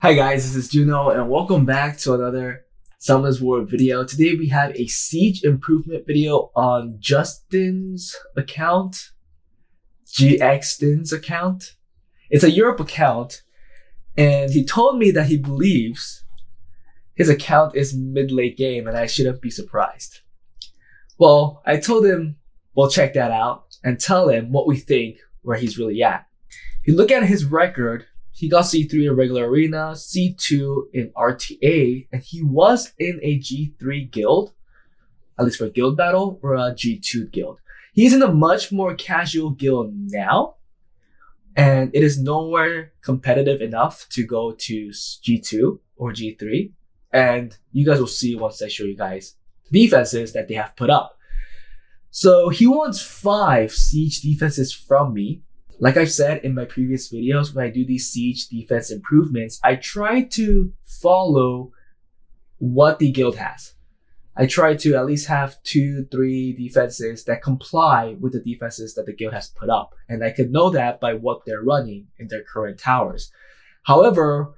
Hi guys, this is Juno and welcome back to another Summoners War video. Today we have a siege improvement video on Justin's account, GXDin's account. It's a Europe account and he told me that he believes his account is mid-late game and I shouldn't be surprised. Well, I told him we'll check that out and tell him what we think where he's really at. If you look at his record, he got C3 in regular arena, C2 in RTA, and he was in a G3 guild, at least for a guild battle, or a G2 guild. He's in a much more casual guild now, and it is nowhere competitive enough to go to G2 or G3. And you guys will see once I show you guys the defenses that they have put up. So he wants 5 siege defenses from me. Like I've said in my previous videos, when I do these siege defense improvements, I try to follow what the guild has. I try to at least have 2-3 defenses that comply with the defenses that the guild has put up. And I could know that by what they're running in their current towers. However,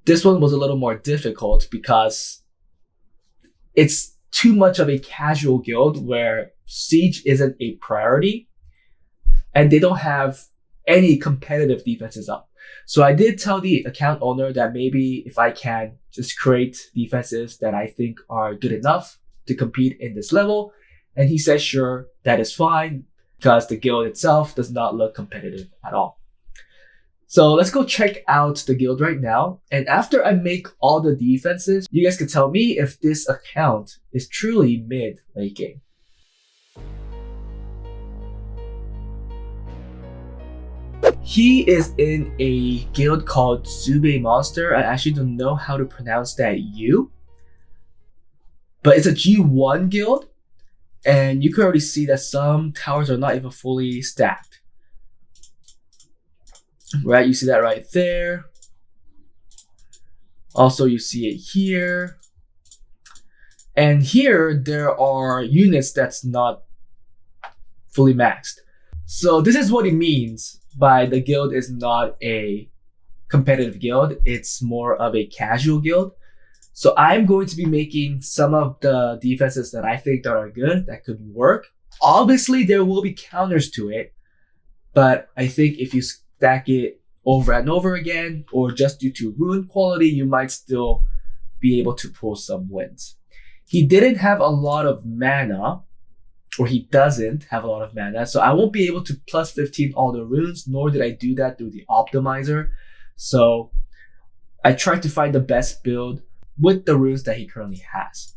this one was a little more difficult because it's too much of a casual guild where siege isn't a priority. And they don't have any competitive defenses up. So I did tell the account owner that maybe if I can just create defenses that I think are good enough to compete in this level. And he said, sure, that is fine because the guild itself does not look competitive at all. So let's go check out the guild right now. And after I make all the defenses, you guys can tell me if this account is truly mid-late game. He is in a guild called Zube Monster. I actually don't know how to pronounce that U. But it's a G1 guild. And you can already see that some towers are not even fully stacked. Right, you see that right there. Also, you see it here. And here, there are units that's not fully maxed. So this is what it means by the guild is not a competitive guild. It's more of a casual guild. So I'm going to be making some of the defenses that I think that are good, that could work. Obviously, there will be counters to it. But I think if you stack it over and over again, or just due to Rune quality, you might still be able to pull some wins. He didn't have a lot of mana, or he doesn't have a lot of mana, so I won't be able to plus 15 all the runes, nor did I do that through the optimizer. So I tried to find the best build with the runes that he currently has.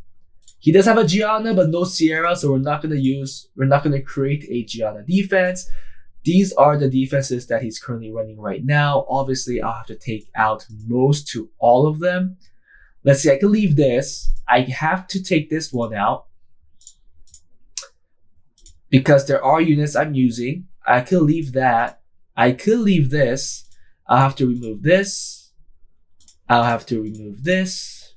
He does have a Gianna, but no Sierra, so we're not gonna create a Gianna defense. These are the defenses that he's currently running right now. Obviously, I'll have to take out most to all of them. Let's see, I can leave this. I have to take this one out, because there are units I'm using. I could leave that. I could leave this. I'll have to remove this. I'll have to remove this.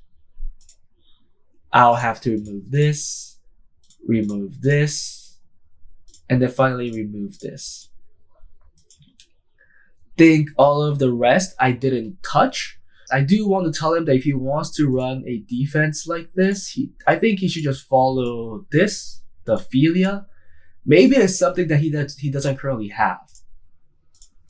I'll have to remove this. Remove this. And then finally remove this. Think all of the rest I didn't touch. I do want to tell him that if he wants to run a defense like this, I think he should just follow this, the Philia. Maybe it's something that he doesn't currently have.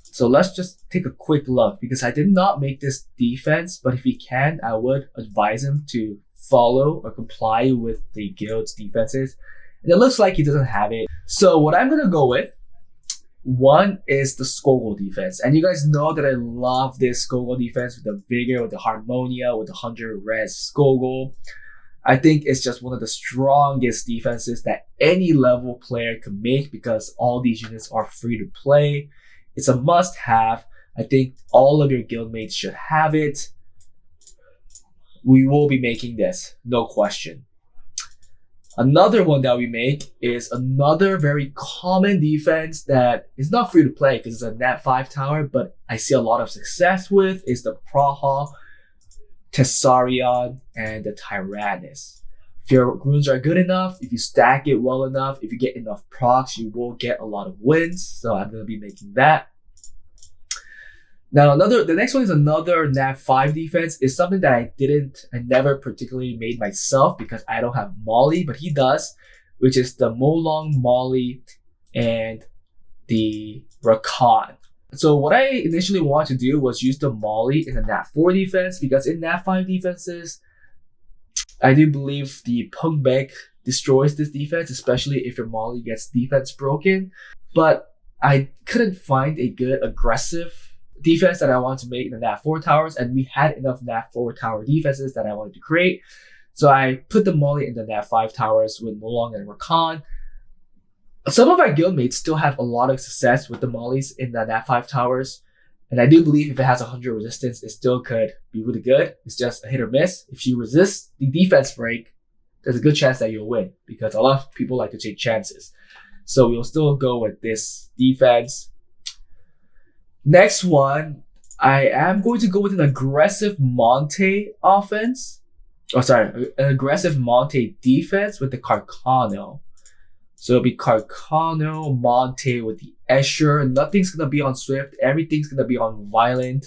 So let's just take a quick look, because I did not make this defense, but if he can, I would advise him to follow or comply with the guild's defenses. And it looks like he doesn't have it. So what I'm gonna go with, one is the Skogul defense. And you guys know that I love this Skogul defense with the Vigor, with the Harmonia, with the 100 res Skogul. I think it's just one of the strongest defenses that any level player can make, because all these units are free to play. It's a must-have. I think all of your guildmates should have it. We will be making this, no question. Another one that we make is another very common defense that is not free to play because it's a Nat 5 tower, but I see a lot of success with, is the Praha, Tessarion, and the Tyrannus. If your runes are good enough, if you stack it well enough, if you get enough procs, you will get a lot of wins. So I'm going to be making that. Now the next one is another nat 5 defense. It's something that I never particularly made myself because I don't have Molly, but he does, which is the Molong, Molly, and the Rakan. So what I initially wanted to do was use the Molly in the nat 4 defense, because in nat 5 defenses, I do believe the Pungbek destroys this defense, especially if your Molly gets defense broken. But I couldn't find a good aggressive defense that I wanted to make in the nat 4 towers, and we had enough nat 4 tower defenses that I wanted to create. So I put the Molly in the nat 5 towers with Molong and Rakan. Some of our guildmates still have a lot of success with the Mollys in the nat 5 towers. And I do believe if it has 100 resistance, it still could be really good. It's just a hit or miss. If you resist the defense break, there's a good chance that you'll win, because a lot of people like to take chances. So we'll still go with this defense. Next one, I am going to go with an aggressive Monte offense. An aggressive Monte defense with the Carcano. So it'll be Carcano, Monte with the Escher. Nothing's going to be on Swift. Everything's going to be on Violent.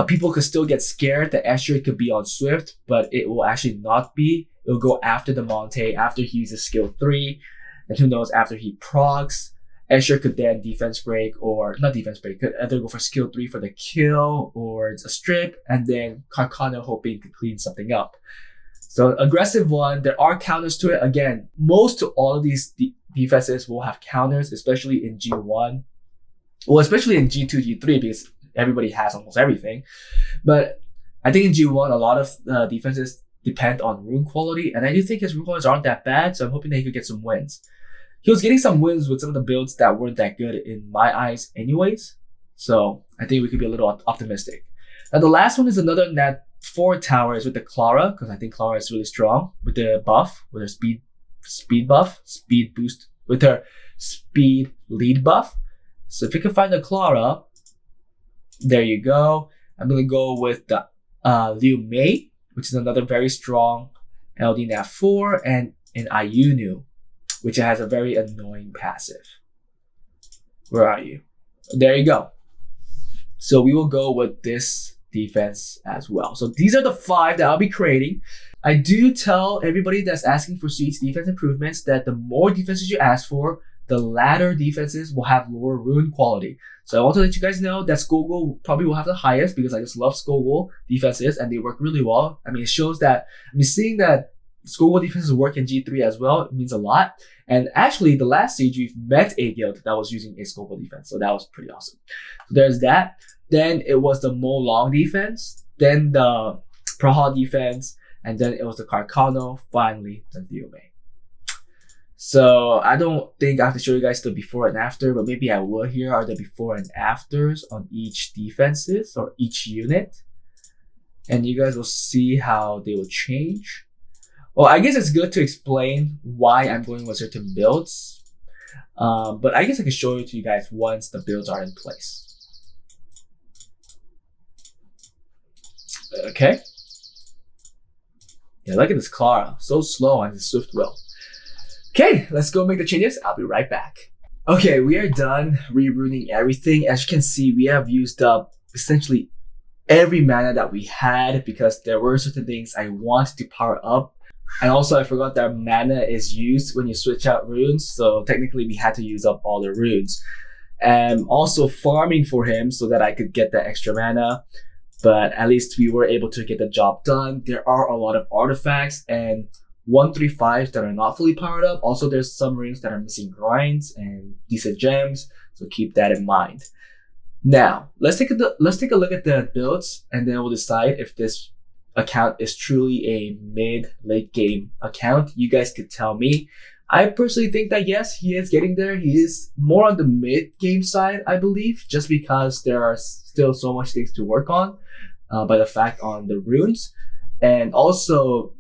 People could still get scared that Escher could be on Swift, but it will actually not be. It'll go after the Monte, after he uses skill 3. And who knows, after he procs, Escher could then defense break, or not defense break, could either go for skill 3 for the kill, or it's a strip, and then Carcano hoping to clean something up. So aggressive one, there are counters to it. Again, most to all of these defenses will have counters, especially in G1. Well, especially in G2, G3, because everybody has almost everything. But I think in G1, a lot of defenses depend on rune quality, and I do think his rune qualities aren't that bad, so I'm hoping that he could get some wins. He was getting some wins with some of the builds that weren't that good in my eyes anyways, so I think we could be a little optimistic. Now the last one is another nat 4 towers with the Clara, because I think Clara is really strong with the buff, with her speed buff, speed boost, with her speed lead buff. So if you can find the Clara, there you go. I'm gonna go with the Liu Mei, which is another very strong LD nat 4, and an Ayunu, which has a very annoying passive. Where are you? There you go. So we will go with this defense as well. So these are the 5 that I'll be creating. I do tell everybody that's asking for Siege defense improvements that the more defenses you ask for, the latter defenses will have lower rune quality. So I want to let you guys know that Skogul probably will have the highest, because I just love Skogul defenses and they work really well. I mean, it shows that, seeing that Skogul defenses work in G3 as well, it means a lot. And actually, the last Siege, we've met a guild that was using a Skogul defense. So that was pretty awesome. So there's that. Then it was the Molong defense, then the Praha defense, and then it was the Carcano, finally the Liu Mei. So I don't think I have to show you guys the before and after, but maybe I will. Here are the before and afters on each defenses or each unit. And you guys will see how they will change. Well, I guess it's good to explain why I'm going with certain builds. But I guess I can show it to you guys once the builds are in place. Okay. Yeah, look at this Clara. So slow on his Swift Will. Okay, let's go make the changes. I'll be right back. Okay, we are done rerouting everything. As you can see, we have used up essentially every mana that we had, because there were certain things I wanted to power up. And also I forgot that mana is used when you switch out runes. So technically we had to use up all the runes. And also farming for him so that I could get that extra mana. But at least we were able to get the job done. There are a lot of artifacts and 135s that are not fully powered up. Also, there's some runes that are missing grinds and decent gems, so keep that in mind. Now, let's take a look at the builds, and then we'll decide if this account is truly a mid-late game account. You guys could tell me. I personally think that yes, he is getting there. He is more on the mid-game side, I believe, just because there are still so much things to work on by the fact on the runes. And also,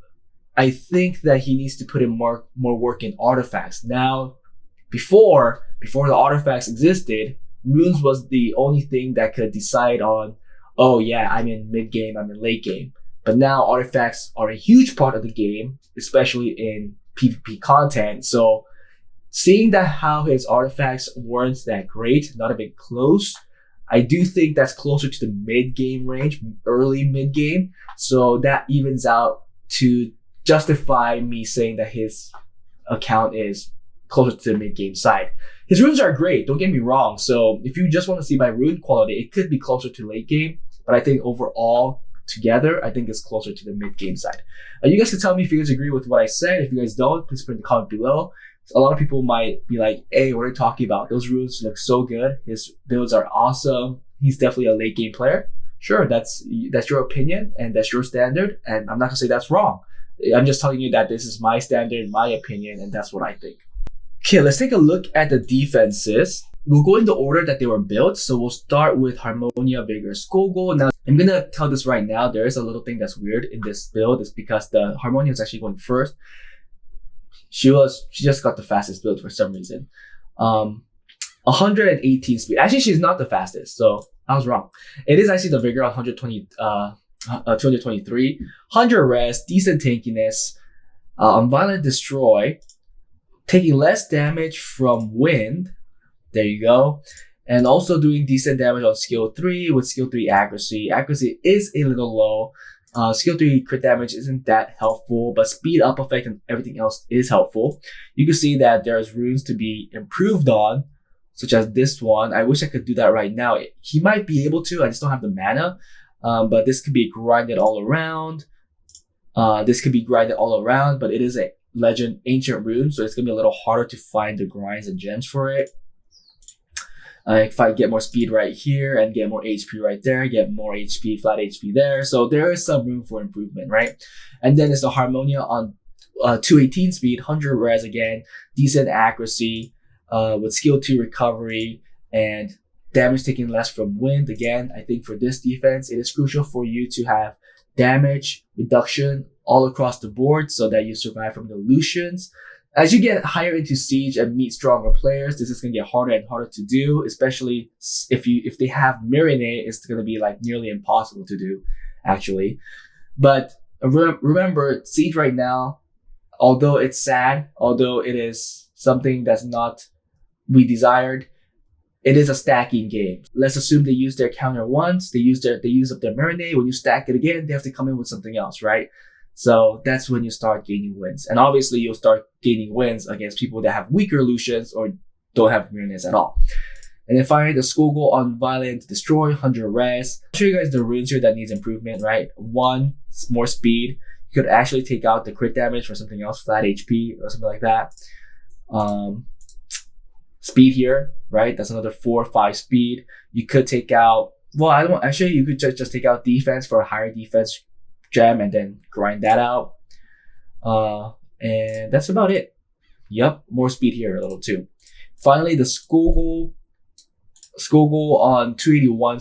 I think that he needs to put in more work in artifacts. Now, before the artifacts existed, runes was the only thing that could decide on, oh yeah, I'm in mid-game, I'm in late game. But now artifacts are a huge part of the game, especially in PvP content. So seeing that how his artifacts weren't that great, not even close, I do think that's closer to the mid-game range, early mid-game. So that evens out to justify me saying that his account is closer to the mid-game side. His runes are great, don't get me wrong. So if you just want to see my rune quality, it could be closer to late game. But I think overall, together, I think it's closer to the mid-game side. You guys can tell me if you guys agree with what I said. If you guys don't, please put in the comment below. A lot of people might be like, hey, what are you talking about? Those runes look so good. His builds are awesome. He's definitely a late game player. Sure, that's your opinion and that's your standard. And I'm not gonna say that's wrong. I'm just telling you that this is my standard, my opinion, and that's what I think. Okay, let's take a look at the defenses. We'll go in the order that they were built. So we'll start with Harmonia, Vigor, Skogul. Now, I'm gonna tell this right now. There is a little thing that's weird in this build. It's because the Harmonia is actually going first. She just got the fastest build for some reason. 118 speed. Actually, she's not the fastest, so I was wrong. It is actually the Vigor on 223. 100 res, decent tankiness, Violent Destroy, taking less damage from wind. There you go. And also doing decent damage on skill 3 with skill 3 accuracy. Accuracy is a little low. Skill 3 crit damage isn't that helpful, but speed up effect and everything else is helpful. You can see that there's runes to be improved on, such as this one. I wish I could do that right now. He might be able to, I just don't have the mana. But this could be grinded all around. But it is a legend ancient rune, so it's gonna be a little harder to find the grinds and gems for it. If I get more speed right here and get more HP right there, get more HP, flat HP there. So there is some room for improvement, right? And then it's the Harmonia on 218 speed, 100 res again, decent accuracy with skill 2 recovery and damage taking less from wind. Again, I think for this defense, it is crucial for you to have damage reduction all across the board so that you survive from the illusions. As you get higher into Siege and meet stronger players, this is going to get harder and harder to do, especially if they have Mirene, it's going to be like nearly impossible to do, actually. But remember, Siege right now, although it's sad, although it is something that's not we desired, it is a stacking game. Let's assume they use their counter once, they use up their Mirene. When you stack it again, they have to come in with something else, right? So that's when you start gaining wins. And obviously you'll start gaining wins against people that have weaker illusions or don't have Mirenes at all. And then finally, the Skogul on Violent Destroy, 100 res. I'll show you guys the runes here that needs improvement, right? 1, more speed. You could actually take out the crit damage for something else, flat HP or something like that. Speed here, right? That's another 4 or 5 speed. You could take out, you could just take out defense for a higher defense gem and then grind that out. And that's about it. Yep, more speed here a little too. Finally, the Skogul on 281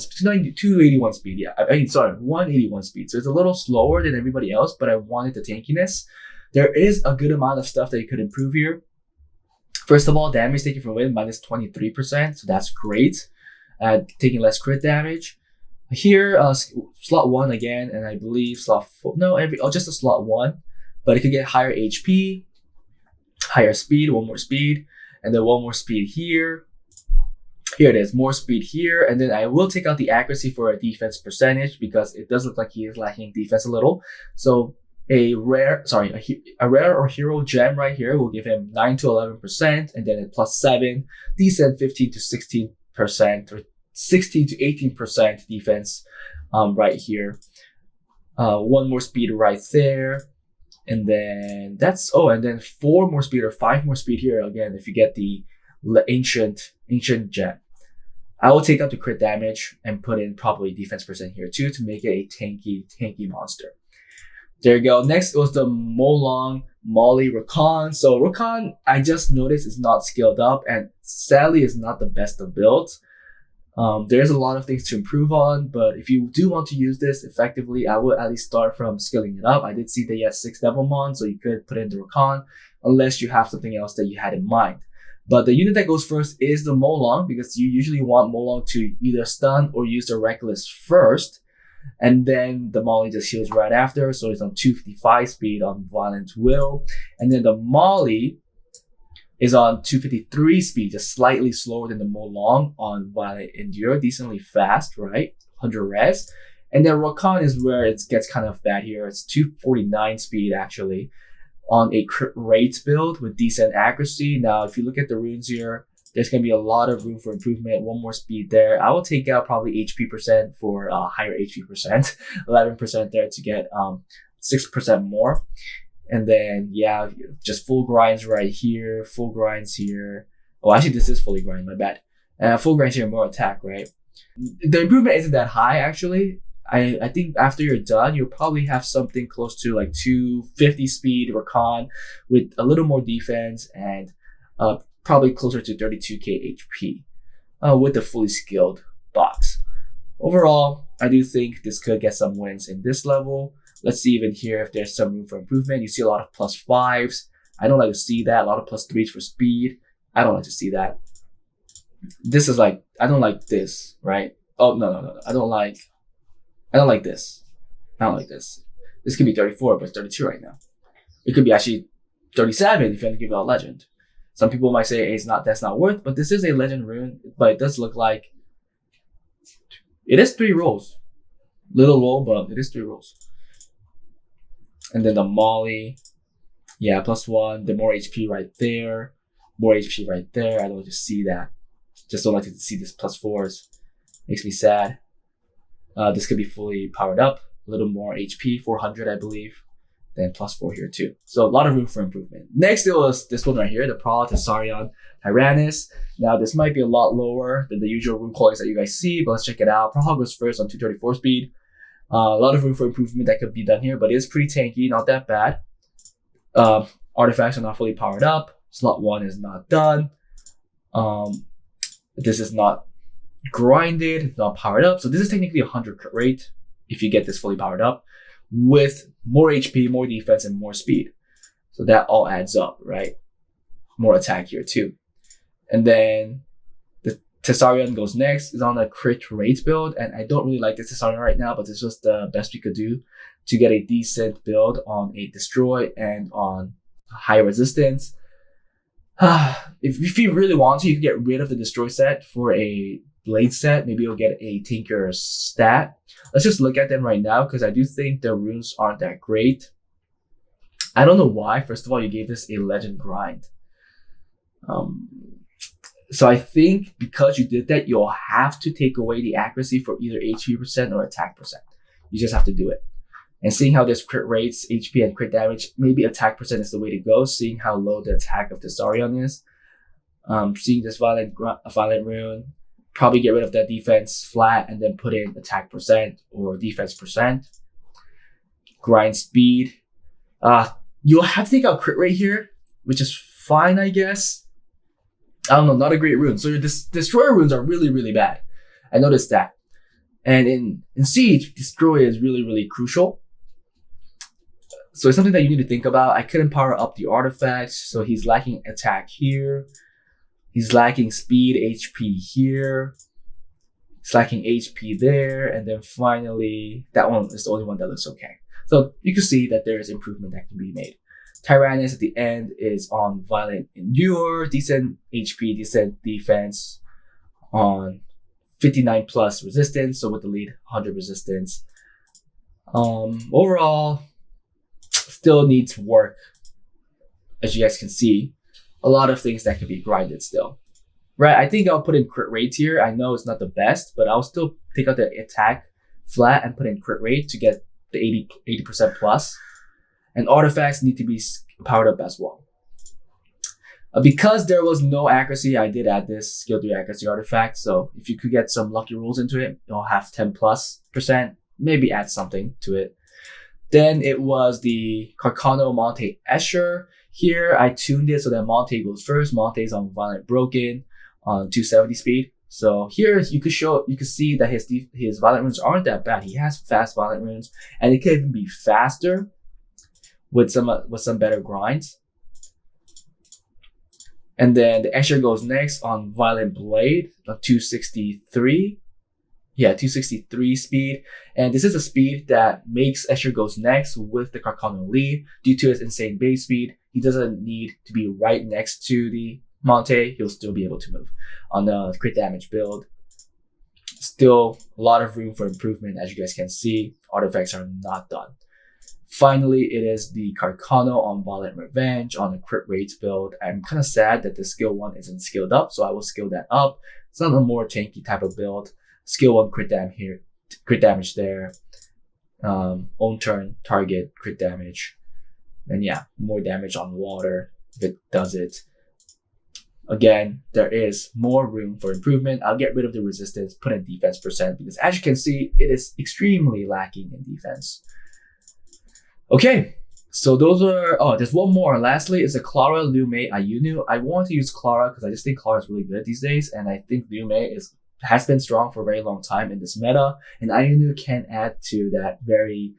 speed. Yeah, 181 speed. So it's a little slower than everybody else, but I wanted the tankiness. There is a good amount of stuff that you could improve here. First of all, damage taken from wind minus 23%, so that's great. Taking less crit damage. Here, slot 1 again, and I believe slot 4. No, just a slot 1, but it could get higher HP, higher speed, 1 more speed, and then 1 more speed here. Here it is, more speed here, and then I will take out the accuracy for a defense percentage because it does look like he is lacking defense a little. So a rare or hero gem right here will give him 9 to 11%, and then a plus 7, decent 15 to 16%, or 16 to 18% defense right here. 1 more speed right there, and then and then 4 more speed or 5 more speed here again if you get the ancient gem. I will take out the crit damage and put in probably defense percent here too to make it a tanky monster. There you go. Next was the Molong Molly Rakan. So Rakan, I just noticed is not skilled up and sadly is not the best of builds. There's a lot of things to improve on, but if you do want to use this effectively, I would at least start from skilling it up. I did see that he has 6 Devilmon, so you could put in the Rakan unless you have something else that you had in mind. But the unit that goes first is the Molong because you usually want Molong to either stun or use the Reckless first. And then the Molly just heals right after, so it's on 255 speed on Violent Will. And then the Molly is on 253 speed, just slightly slower than the Molong on Violent Endure, decently fast, right? 100 res. And then Rakan is where it gets kind of bad here. It's 249 speed actually on a crit rate build with decent accuracy. Now, if you look at the runes here, there's going to be a lot of room for improvement. One more speed there. I will take out probably HP percent for higher HP percent, 11% there to get 6% more. And then, yeah, just full grinds right here, full grinds here. Oh, actually, this is fully grind, my bad. Full grinds here, more attack, right? The improvement isn't that high, actually. I think after you're done, you'll probably have something close to like 250 speed Rakan with a little more defense and probably closer to 32k HP with the fully skilled box. Overall, I do think this could get some wins in this level. Let's see even here if there's some room for improvement. You see a lot of +5s. I don't like to see that. A lot of +3s for speed. I don't like to see that. This is like, I don't like this, right? Oh, no. I don't like this. I don't like this. This could be 34, but it's 32 right now. It could be actually 37 if you want to give it a legend. Some people might say, hey, that's not worth, but this is a legend rune, but it does look like it is 3 rolls. Little low, but it is 3 rolls. And then the Molly, yeah, +1, the more HP right there, more HP right there. I don't like to see that. Just don't like to see this +4s. Makes me sad. This could be fully powered up, a little more HP, 400, I believe. Then +4 here too. So a lot of room for improvement. Next, it was this one right here, the Prahl Tessarion Tyrannus. Now, this might be a lot lower than the usual rune qualities that you guys see, but let's check it out. Prahl goes first on 234 speed. A lot of room for improvement that could be done here, but it is pretty tanky, not that bad. Artifacts are not fully powered up. Slot 1 is not done. This is not grinded, it's not powered up. So this is technically 100 crit rate if you get this fully powered up with more HP, more defense, and more speed. So that all adds up, right? More attack here too. And then the Tessarion goes next. It's on a crit rate build, and I don't really like this Tessarion right now, but it's just the best we could do to get a decent build on a destroy and on high resistance. If you really want to, you can get rid of the destroy set for a blade set. Maybe you'll get a tinker stat. Let's just look at them right now because I do think the runes aren't that great. I don't know why. First of all, you gave this a legend grind. So I think because you did that, you'll have to take away the accuracy for either HP percent or attack percent. You just have to do it. And seeing how this crit rates, HP and crit damage, maybe attack percent is the way to go. Seeing how low the attack of Tessarion is. Seeing this violent rune, probably get rid of that defense flat and then put in attack percent or defense percent. Grind speed. You'll have to take out crit rate here, which is fine, I guess. I don't know, not a great rune. So your destroyer runes are really, really bad. I noticed that. And in Siege, destroy is really, really crucial. So it's something that you need to think about. I couldn't power up the artifacts, so he's lacking attack here. He's lacking speed, HP here. He's lacking HP there. And then finally, that one is the only one that looks okay. So you can see that there is improvement that can be made. Tyrannus at the end is on Violent Endure, decent HP, decent defense on 59 plus resistance. So with the lead, 100 resistance. Overall, still needs work. As you guys can see, a lot of things that can be grinded still. Right, I think I'll put in crit rate here. I know it's not the best, but I'll still take out the attack flat and put in crit rate to get the 80% plus. And artifacts need to be powered up as well. Because there was no accuracy, I did add this skill 3 accuracy artifact. So if you could get some lucky rolls into it, you'll have 10+%. Maybe add something to it. Then it was the Carcano Monte Escher. Here I tuned it so that Monte goes first. Monte's on Violent Broken on 270 speed. So here you could see that his Violent runes aren't that bad. He has fast Violent runes, and it can even be faster with some better grinds. And then the Escher goes next on Violent Blade, 263. Yeah, 263 speed. And this is a speed that makes Escher goes next with the Carcano lead. Due to his insane base speed, he doesn't need to be right next to the Monte. He'll still be able to move. On the crit damage build, still a lot of room for improvement. As you guys can see, artifacts are not done. Finally, it is the Carcano on Violent Revenge on the crit rates build. I'm kind of sad that the skill 1 isn't skilled up, so I will skill that up. It's not a more tanky type of build. Skill 1 crit damage here, crit damage there. Own turn, target, crit damage. And yeah, more damage on water if it does it. Again, there is more room for improvement. I'll get rid of the resistance, put in defense percent, because as you can see, it is extremely lacking in defense. Okay, so those are, there's one more. Lastly is the Clara, Lume, Ayunu. I want to use Clara because I just think Clara is really good these days, and I think Lume has been strong for a very long time in this meta, and Ayunu can add to that very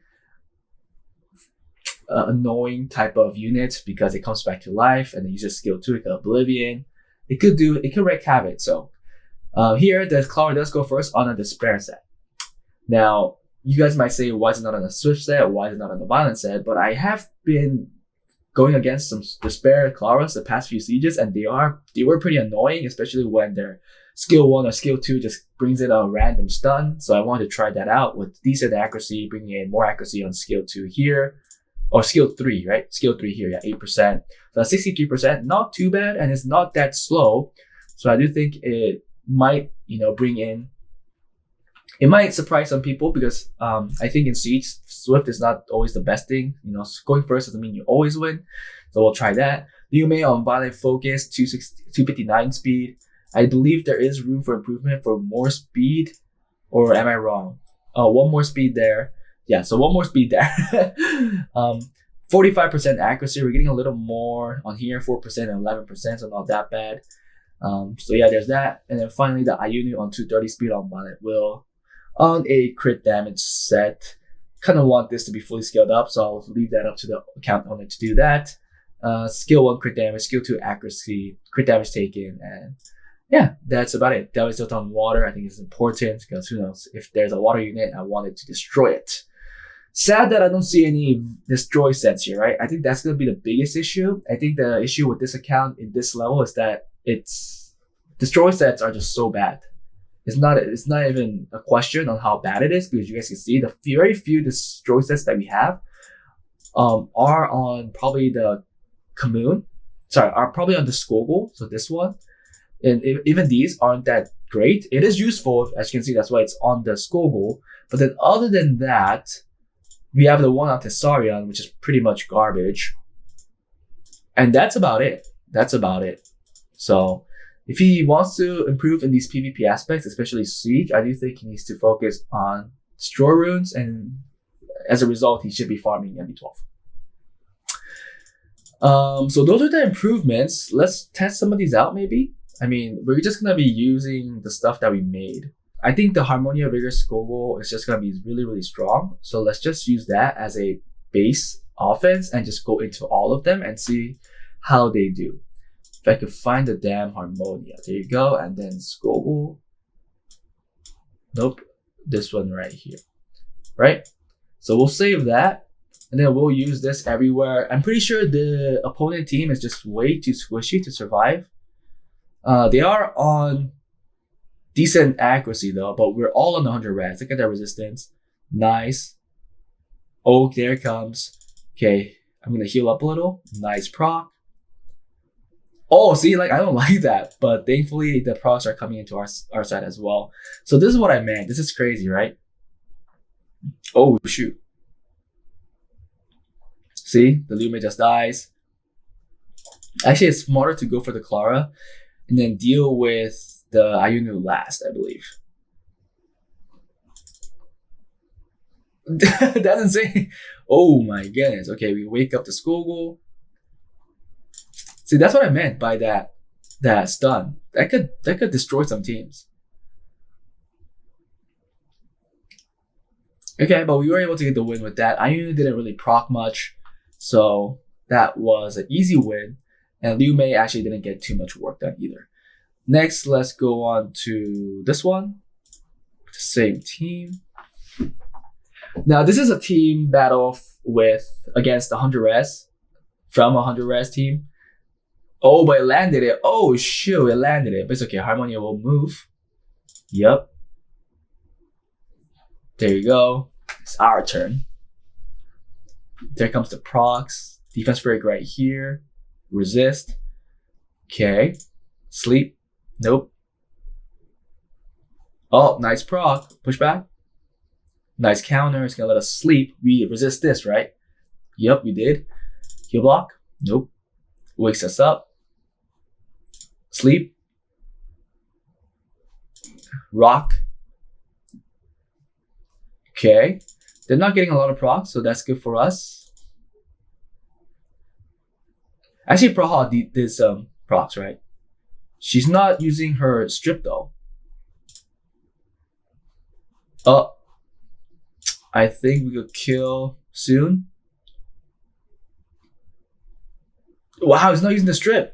annoying type of unit because it comes back to life and it uses skill 2, it can Oblivion. It could wreak havoc. So here the Clara does go first on a Despair set. Now, you guys might say, why is it not on a Swift set? Why is it not on the Violent set? But I have been going against some Despair Claras the past few sieges, and they were pretty annoying, especially when their skill 1 or skill 2 just brings in a random stun. So I wanted to try that out with decent accuracy, bringing in more accuracy on skill 2 here. Or skill 3, right? Skill 3 here, yeah, 8%. So 63%, not too bad, and it's not that slow. So I do think it might, it might surprise some people because I think in Siege, Swift is not always the best thing. Going first doesn't mean you always win. So we'll try that. Lume on Violent Focus, 259 speed. I believe there is room for improvement for more speed, or am I wrong? Oh, one more speed there. Yeah, so one more speed there. 45% accuracy. We're getting a little more on here, 4% and 11%, so not that bad. So yeah, there's that. And then finally, the Ayunu on 230 speed on Violent Will. On a crit damage set. Kind of want this to be fully scaled up, so I'll leave that up to the account owner to do that. Skill 1 crit damage, skill 2 accuracy, crit damage taken, and yeah, that's about it. That was built on water. I think it's important because who knows, if there's a water unit, I wanted to destroy it. Sad that I don't see any destroy sets here, right? I think that's going to be the biggest issue. I think the issue with this account in this level is that its destroy sets are just so bad. It's not even a question on how bad it is, because you guys can see the very few destroy sets that we have are on probably the Commune. Are probably on the Skogul, so this one. And even these aren't that great. It is useful, as you can see, that's why it's on the Skogul. But then other than that, we have the one on Tessarion, which is pretty much garbage. And that's about it. So if he wants to improve in these PvP aspects, especially Siege, I do think he needs to focus on Destroy Runes, and as a result, he should be farming MB12. So those are the improvements. Let's test some of these out maybe. I mean, we're just going to be using the stuff that we made. I think the Harmonia Vigor Skogul is just going to be really, really strong. So let's just use that as a base offense and just go into all of them and see how they do. If I could find the damn Harmonia. There you go. And then Skogul. Nope. This one right here. Right? So we'll save that. And then we'll use this everywhere. I'm pretty sure the opponent team is just way too squishy to survive. They are on decent accuracy though, but we're all on the 100 res. Look at that resistance. Nice. Oh, there it comes. Okay, I'm gonna heal up a little. Nice proc. Oh, see, like I don't like that, but thankfully the procs are coming into our side as well. So this is what I meant. This is crazy, right? Oh shoot. See, the Lume just dies. Actually, it's smarter to go for the Clara and then deal with the Ayunu last, I believe. That's insane. Oh my goodness. Okay, we wake up the Skogul. See, that's what I meant by that stun. That could destroy some teams. Okay, but we were able to get the win with that. Ayunu didn't really proc much, so that was an easy win. And Liu Mei actually didn't get too much work done either. Next, let's go on to this one. Same team. Now, this is a team battle against the 100 res. from 100 res team. Oh, but it landed it. Oh, shoot, it landed it. But it's okay. Harmonia will move. Yep. There you go. It's our turn. There comes the procs. Defense break right here. Resist. Okay. Sleep. Nope. Oh, nice proc. Push back. Nice counter. It's gonna let us sleep. We resist this, right? Yep, we did. Heal block. Nope. Wakes us up. Sleep. Rock. Okay. They're not getting a lot of procs, so that's good for us. Actually, Praha did this procs, right? She's not using her strip though. I think we could kill soon. Wow, it's not using the strip.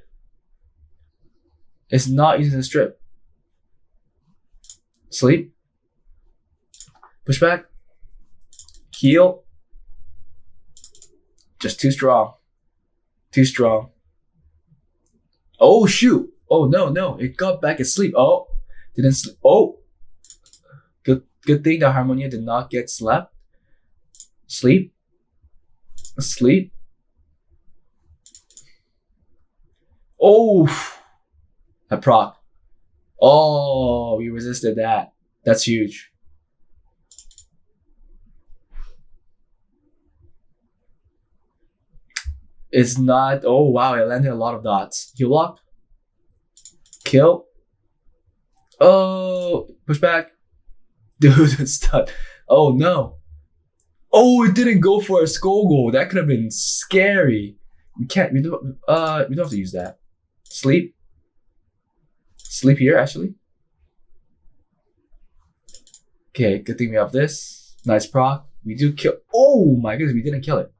It's not using the strip. Sleep. Push back. Heal. Just too strong. Too strong. Oh, shoot. Oh, no. It got back asleep. Oh, didn't sleep. Oh. Good thing the Harmonia did not get slept. Sleep. Sleep. Oh. A proc. Oh, we resisted that. That's huge. It's not. Oh, wow. It landed a lot of dots. Heal block. Kill. Oh, push back. Dude, it's stuck. Oh, no. Oh, it didn't go for a skull goal. That could have been scary. We don't have to use that. Sleep. Sleep here, actually. Okay, good thing we have this. Nice proc. We do kill. Oh my goodness, we didn't kill it.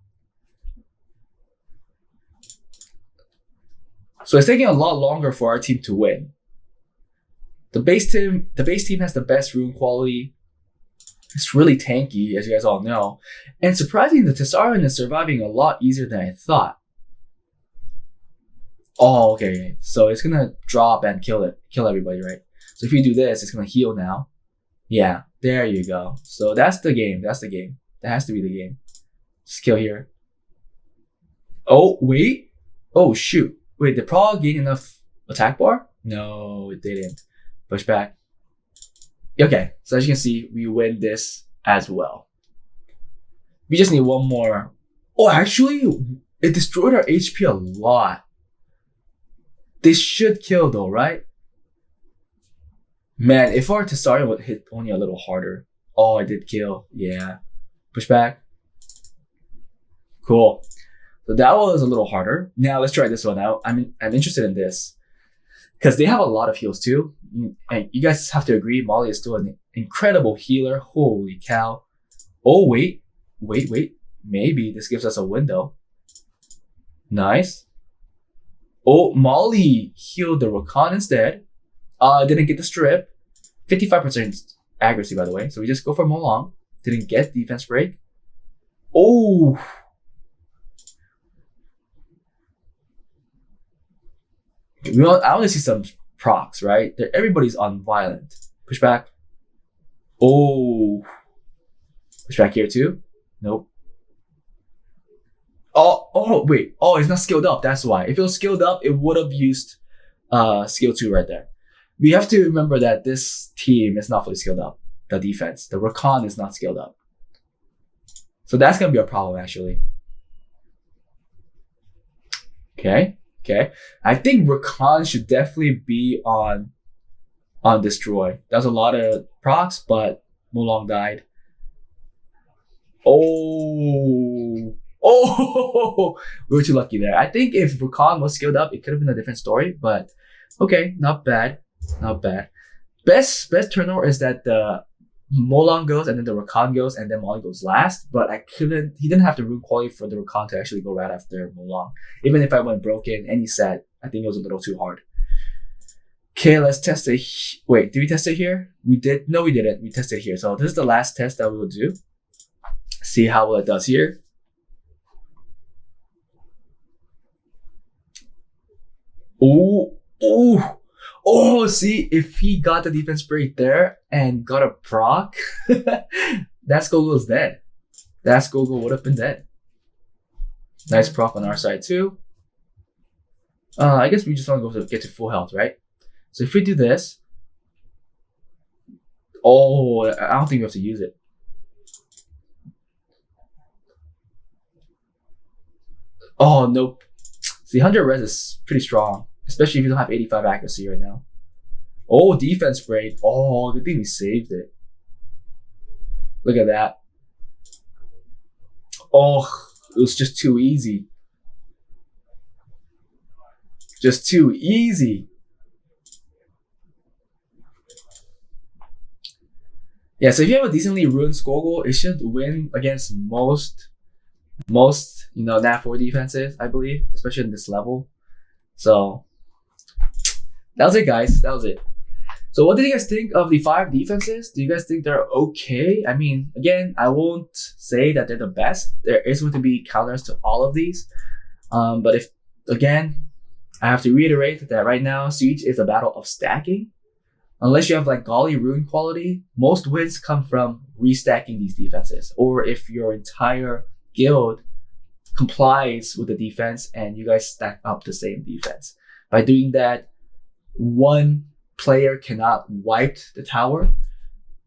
So it's taking a lot longer for our team to win. The base team has the best rune quality. It's really tanky, as you guys all know. And surprisingly, the Tessarian is surviving a lot easier than I thought. Oh, okay. So it's gonna drop and kill everybody, right? So if you do this, it's gonna heal now. Yeah, there you go. So that's the game. That has to be the game. Just kill here. Oh, wait. Oh, shoot. Wait, did Prague gain enough attack bar? No, it didn't. Push back. Okay, so as you can see, we win this as well. We just need one more. Oh, actually, it destroyed our HP a lot. This should kill though, right? Man, if our Tessarian would hit only a little harder. Oh, it did kill. Yeah. Push back. Cool. So that was a little harder. Now let's try this one out. I'm interested in this. Because they have a lot of heals too. And you guys have to agree, Molly is still an incredible healer. Holy cow. Oh, wait. Maybe this gives us a window. Nice. Oh, Molly healed the Rakan instead. Didn't get the strip. 55% accuracy, by the way. So we just go for Molong. Didn't get defense break. Oh. I want to see some procs, right? Everybody's on violent. Push back. Oh. Push back here too. Nope. Oh, wait. Oh, it's not skilled up. That's why. If it was skilled up, it would have used skill 2 right there. We have to remember that this team is not fully skilled up. The defense. The Rakan is not skilled up. So that's going to be a problem, actually. Okay. I think Rakan should definitely be on Destroy. That's a lot of procs, but Mulong died. Oh, we were too lucky there. I think if Rakan was skilled up, it could have been a different story, but okay, not bad. Best turnover is that the Molong goes and then the Rakan goes and then Molly goes last, but he didn't have the rune quality for the Rakan to actually go right after Molong. Even if I went broken and he said, I think it was a little too hard. Okay, let's test it. Wait, did we test it here? We did? No, we didn't. We tested here. So this is the last test that we will do. See how well it does here. Oh, oh, oh, see, if he got the defense break there and got a proc, that Gogo's dead. That Gogo would have been dead. Nice proc on our side too. I guess we just want to go to get to full health, right? So if we do this, oh, I don't think we have to use it. Oh, nope. See, 100 res is pretty strong, especially if you don't have 85 accuracy right now. Oh, defense break. Oh, good thing we saved it. Look at that. Oh, it was just too easy. Just too easy. Yeah, so if you have a decently ruined Skogul, it should win against most Nat 4 defenses, I believe, especially in this level. So that was it, guys. That was it. So what did you guys think of the 5 defenses? Do you guys think they're okay? I mean, again, I won't say that they're the best. There is going to be counters to all of these. But if, again, I have to reiterate that right now, Siege is a battle of stacking. Unless you have like Golly Rune quality, most wins come from restacking these defenses. Or if your entire guild complies with the defense and you guys stack up the same defense. By doing that, one player cannot wipe the tower,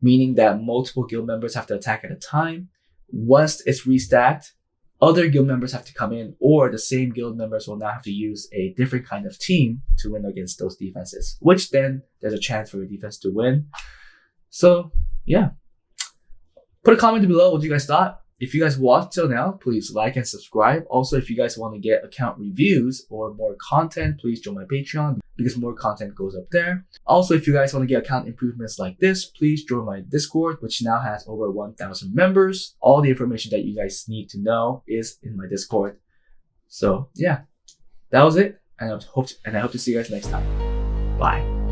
meaning that multiple guild members have to attack at a time. Once it's restacked, other guild members have to come in, or the same guild members will now have to use a different kind of team to win against those defenses, which then there's a chance for your defense to win. So yeah, put a comment below what you guys thought. If you guys watched till now, please like and subscribe. Also, if you guys want to get account reviews or more content, please join my Patreon because more content goes up there. Also, if you guys want to get account improvements like this, please join my Discord, which now has over 1,000 members. All the information that you guys need to know is in my Discord. So yeah, that was it. And I hope to see you guys next time. Bye.